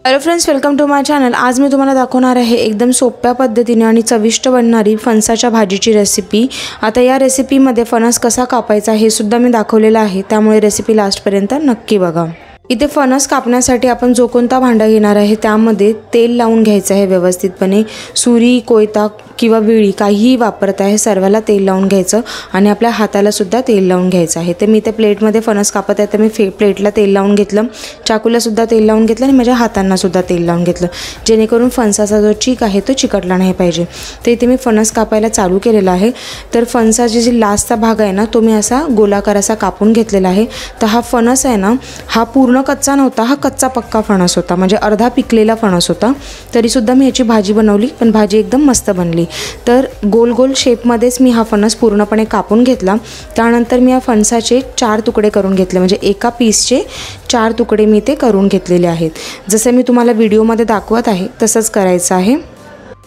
Hello friends, welcome to my channel. आज मी तुम्हाला दाखवणार आहे एकदम सोप्या पद्धतीने आणि चविष्ट बनणारी फणसाच्या भाजीची रेसिपी। आता या रेसिपीमध्ये फणस कसा कापायचा हे सुद्धा मी दाखवलेलं आहे, त्यामुळे रेसिपी लास्टपर्यंत नक्की बघा। इथे फणस कापण्यासाठी आपण जो कोणता भांडा घेणार आहे त्यामध्ये तेल लावून घ्यायचं आहे व्यवस्थितपणे। सुरी, कोयता किंवा विळी काहीही वापरता आहे, सर्वाला तेल लावून घ्यायचं आणि आपल्या हाताला सुद्धा तेल लावून घ्यायचं आहे। तर मी ते प्लेटमध्ये फणस कापत आहे, तर मी प्लेटला तेल लावून घेतलं, चाकूला सुद्धा तेल लावून घेतलं आणि माझ्या हातांना सुद्धा तेल लावून घेतलं, जेणेकरून फणसाचा जो चीक आहे तो चिकटला नाही पाहिजे। तर इथे मी फणस कापायला चालू केलेला आहे। तर फणसाची जी लास्टचा भाग आहे ना, तो मी असा गोलाकार असा कापून घेतलेला आहे। तर हा फणस आहे ना, हा पूर्ण कच्चा नव्हता, हा कच्चा पक्का फणस होता, म्हणजे अर्धा पिकलेला फणस होता। तरी सुद्धा मी याची भाजी बनवली, पण भाजी एकदम मस्त बनली। तर गोल गोल शेपमध्येच मी हा फणस पूर्णपणे कापून घेतला। त्यानंतर मी या फणसाचे 4 तुकडे करून घेतले, म्हणजे एका पीसचे 4 तुकडे मी ते करून घेतलेले आहेत। जसे मी तुम्हाला व्हिडिओमध्ये दाखवत आहे तसंच करायचं आहे।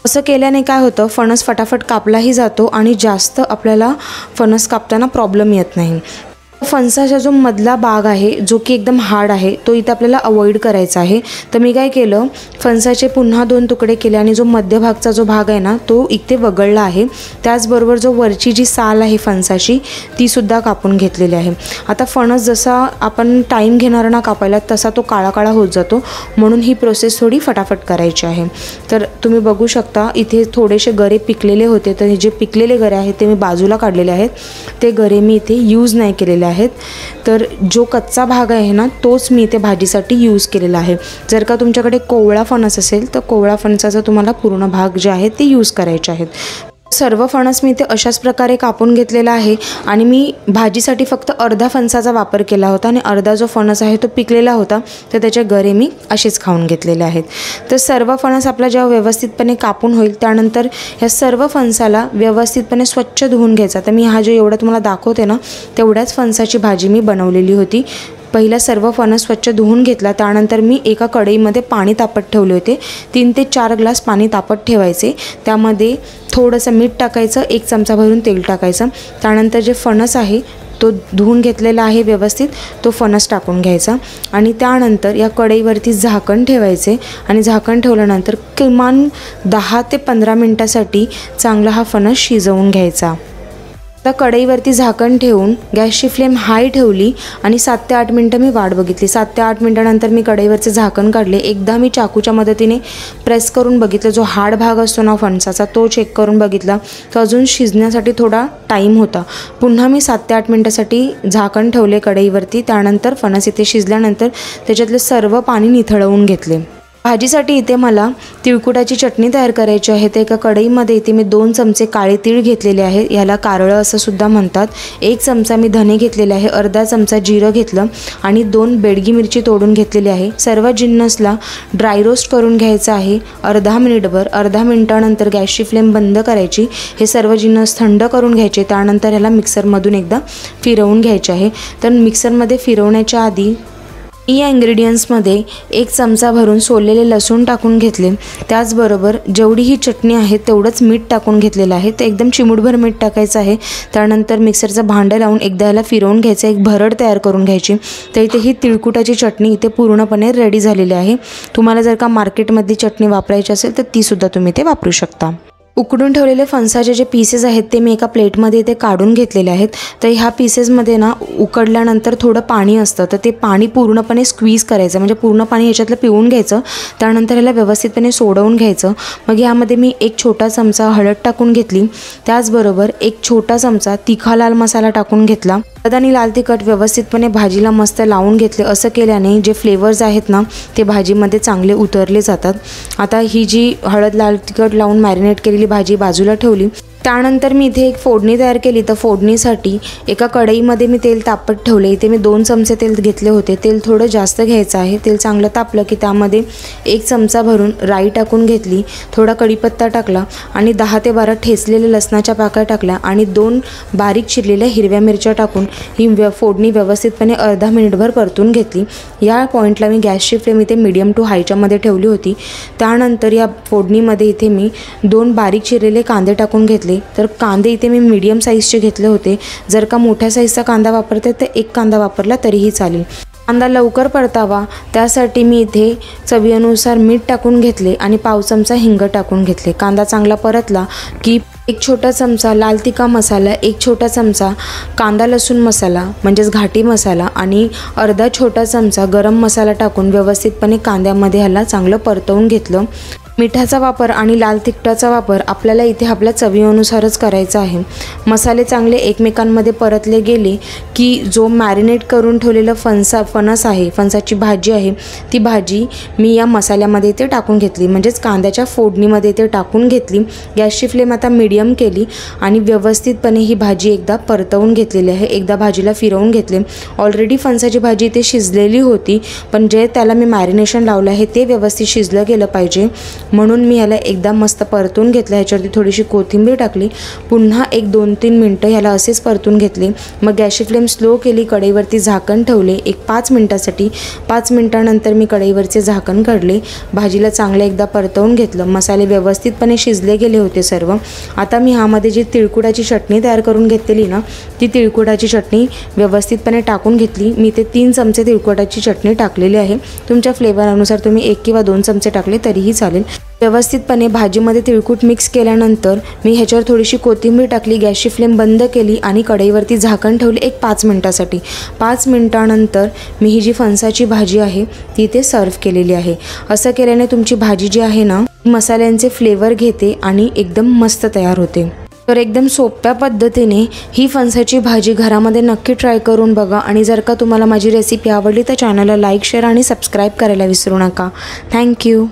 असं केल्याने काय होतं, फणस फटाफट कापलाही जातो आणि जास्त आपल्याला फणस कापताना प्रॉब्लेम येत नाही। फणसाचा जो मधला भाग आहे, जो की एकदम हार्ड आहे, तो इथे आपल्याला अवॉइड करायचा आहे। तर मी काय केलं, फणसाचे पुन्हा 2 तुकडे केले आणि जो मध्यभागचा जो भाग आहे ना, तो इथे वगळला आहे। त्याचबरोबर जो वरची जी साल आहे फणसाची, ती सुद्धा कापून घेतलेली आहे। आता फणस जसा आपण टाईम घेणार ना कापायला, तसा तो काळा काळा होत जातो, म्हणून ही प्रोसेस थोडी फटाफट करायची आहे। तर तुम्ही बघू शकता, इथे थोडेसे गरे पिकलेले होते, तर हे जे पिकलेले गरे आहेत ते मी बाजूला काढलेले आहेत। ते गरे मी इथे यूज नाही केलेले आहेत। तर जो कच्चा भाग आहे ना, तोच मी इथे भाजीसाठी यूज केलेला आहे। जर का तुमच्याकडे कोवळा फणस असेल तर कोवळा फणसाचा तुम्हाला पूर्ण भाग जे आहे ते यूज करायचे आहेत। सर्व फणस मी इथे अशाच प्रकारे कापून घेतलेला आहे आणि मी भाजीसाठी फक्त अर्धा फणसाचा वापर केला होता आणि अर्धा जो फणस आहे तो पिकलेला होता, तर त्याचे गरे मी असेच खाऊन घेतलेले आहेत। तर सर्व फणस आपला जेव्हा व्यवस्थितपणे कापून होईल, त्यानंतर ह्या सर्व फणसाला व्यवस्थितपणे स्वच्छ धुवून घ्यायचा। तर मी हा जो एवढा तुम्हाला दाखवते ना, तेवढ्याच फणसाची भाजी मी बनवलेली होती। पहिला सर्व फणस स्वच्छ धुवून घेतला, त्यानंतर मी एका कढईमध्ये पाणी तापत ठेवले होते। 3 ते 4 ग्लास पाणी तापत ठेवायचे। त्यामध्ये थोडंसं मीठ टाकायचं, 1 चमचा भरून तेल टाकायचं। त्यानंतर जे फणस आहे तो धुवून घेतलेला आहे व्यवस्थित, तो फणस टाकून घ्यायचा आणि त्यानंतर या कढईवरती झाकण ठेवायचे आणि झाकण ठेवल्यानंतर किमान 10 ते 15 मिनिटासाठी चांगला हा फणस शिजवून घ्यायचा। आता कढईवरती झाकण ठेवून गॅसची फ्लेम हाय ठेवली आणि 7 ते 8 मिनटं मी वाट बघितली। 7 ते 8 मिनटानंतर मी कढईवरचे झाकण काढले। एकदा मी चाकूच्या मदतीने प्रेस करून बघितलं, जो हार्ड भाग असतो ना फणसाचा तो चेक करून बघितला, तर अजून शिजण्यासाठी थोडा टाईम होता। पुन्हा मी 7 ते 8 मिनटासाठी झाकण ठेवले कढईवरती। त्यानंतर फणस इथे शिजल्यानंतर त्याच्यातले सर्व पाणी निथळवून घेतले। भाजीसाठी इथे मला तिळकुटाची चटणी तयार करायची आहे। तर एका कढईमध्ये इथे मी 2 चमचे काळे तीळ घेतलेले आहे, याला कारळं असं सुद्धा म्हणतात। 1 चमचा मी धने घेतलेले आहे, अर्धा चमचा जिरं घेतलं आणि 2 बेडगी मिरची तोडून घेतलेली आहे। सर्व जिन्नसला ड्राय रोस्ट करून घ्यायचं आहे अर्धा मिनिटभर। अर्धा मिनिटानंतर गॅसची फ्लेम बंद करायची, हे सर्व जिन्नस थंड करून घ्यायचे। त्यानंतर ह्याला मिक्सरमधून एकदा फिरवून घ्यायचे आहे। तर मिक्सरमध्ये फिरवण्याच्या आधी या इंग्रेडियंट्समध्ये 1 चमचा भरून सोललेले लसूण टाकून घेतले। त्याचबरोबर जेवढी ही चटणी आहे तेवढंच मीठ टाकून घेतलेलं आहे, तर एकदम चिमूटभर मीठ टाकायचं आहे। त्यानंतर मिक्सरचं भांडं लावून एकदा याला फिरवून घ्यायचं, एक भरड तयार करून घ्यायची। तर इथे ही तिळकुटाची चटणी इथे पूर्णपणे रेडी झालेली आहे। तुम्हाला जर का मार्केटमधली चटणी वापरायची असेल तर तीसुद्धा तुम्ही ते वापरू शकता। उकडून ठेवलेले फणसाचे जे पीसेस आहेत ते मी एका प्लेटमध्ये इथे काढून घेतलेले आहेत। तर ह्या पीसेसमध्ये ना उकडल्यानंतर थोडं पाणी असतं, तर ते पाणी पूर्णपणे स्क्वीज करायचं, म्हणजे पूर्ण पाणी ह्याच्यातलं पिळून घ्यायचं। त्यानंतर ह्याला व्यवस्थितपणे सोडवून घ्यायचं। मग यामध्ये मी 1 छोटा चमचा हळद टाकून घेतली, त्याचबरोबर 1 छोटा चमचा तिखा लाल मसाला टाकून घेतला। हळद आणि लाल तिखट व्यवस्थितपणे भाजीला मस्त लावून घेतले। असं केल्याने जे फ्लेवर्स आहेत ना ते भाजीमध्ये चांगले उतरले जातात। आता ही जी हळद लाल तिखट लावून मॅरिनेट केलेली भाजी बाजूला ठेवली। त्यानंतर मी इथे एक फोडणी तयार केली। तर फोडणीसाठी एका कढईमध्ये मी तेल तापत ठेवले। इथे मी 2 चमचे तेल घेतले होते। तेल थोडं जास्त घ्यायचं आहे। तेल चांगलं तापलं की त्यामध्ये 1 चमचा भरून राई टाकून घेतली, थोडा कढीपत्ता टाकला आणि 10 ते 12 ठेचलेल्या लसणाच्या पाकळ्या टाकल्या आणि 2 बारीक चिरलेल्या हिरव्या मिरच्या टाकून ही फोडणी व्यवस्थितपणे अर्धा मिनिटभर परतून घेतली। या पॉईंटला मी गॅसची फ्लेम इथे मीडियम टू हायच्या मध्ये ठेवली होती। त्यानंतर या फोडणीमध्ये इथे मी 2 बारीक चिरलेले कांदे टाकून घेतले। तर कांदे इथे मी मीडियम साईजचे घेतले होते। जर का मोठ्या साईजचा कांदा वापरते तर 1 कांदा वापरला तरीही चालेल। कांदा लवकर परतावा त्यासाठी मी इथे चवीनुसार मीठ टाकून घेतले आणि पाव चमचा हिंग टाकून घेतले। कांदा चांगला परतला की 1 छोटा चमचा लाल तिखट मसाला, 1 छोटा चमचा कांदा लसूण मसाला म्हणजेच घाटी मसाला आणि अर्धा छोटा चमचा गरम मसाला टाकून व्यवस्थितपणे कांद्यामध्ये ह्याला चांगलं परतवून घेतलं। मिठाचा वापर आणि लाल तिखटाचा वापर आपल्याला इथे आपल्या चवीनुसारच करायचा आहे। मसाले चांगले एकमेकांमध्ये परतले गेले की जो मॅरिनेट करून ठेवलेला फणस आहे, फणसाची भाजी आहे, ती भाजी मी या मसाल्यामध्ये इथे टाकून घेतली, म्हणजेच कांद्याच्या फोडणीमध्ये इथे टाकून घेतली। गॅसची फ्लेम आता मीडियम केली आणि व्यवस्थितपणे ही भाजी एकदा परतवून घेतलेली आहे। एकदा भाजीला फिरवून घेतले। ऑलरेडी फणसाची भाजी इथे शिजलेली होती, पण जे त्याला मी मॅरिनेशन लावलं आहे ते व्यवस्थित शिजलं गेलं पाहिजे म्हणून मी याला एकदा मस्त परतून घेतलं। ह्याच्यावरती थोडीशी कोथिंबीर टाकली, पुन्हा 1-2-3 मिनटं ह्याला असेच परतून घेतले। मग गॅसची फ्लेम स्लो केली, कढईवरती झाकण ठेवले 5 मिनटासाठी। 5 मिनटानंतर मी कढईवरचे झाकण काढले, भाजीला चांगलं एकदा परतवून घेतलं। मसाले व्यवस्थितपणे शिजले गेले होते सर्व। आता मी ह्यामध्ये जी तिळकुटाची चटणी तयार करून घेतलेली ना, ती तिळकुटाची चटणी व्यवस्थितपणे टाकून घेतली। मी ते 3 चमचे तिळकुटाची चटणी टाकलेली आहे। तुमच्या फ्लेवरनुसार तुम्ही 1 किंवा 2 चमचे टाकले तरीही चालेल। व्यवस्थितपणे भाजीमध्ये तिळकूट मिक्स केल्यानंतर मी ह्याच्यावर थोडीशी कोथिंबीर टाकली, गॅसची फ्लेम बंद केली आणि कढईवरती झाकण ठेवले 5 मिनटासाठी। 5 मिनटानंतर मी ही जी फणसाची भाजी आहे ती इथे सर्व केलेली आहे। असं केल्याने तुमची भाजी जी आहे ना, मसाल्यांचे फ्लेवर घेते आणि एकदम मस्त तयार होते। तर एकदम सोप्या पद्धतीने ही फणसाची भाजी घरामध्ये नक्की ट्राय करून बघा आणि जर का तुम्हाला माझी रेसिपी आवडली तर चॅनलला लाईक, शेअर आणि सबस्क्राईब करायला विसरू नका। थँक्यू।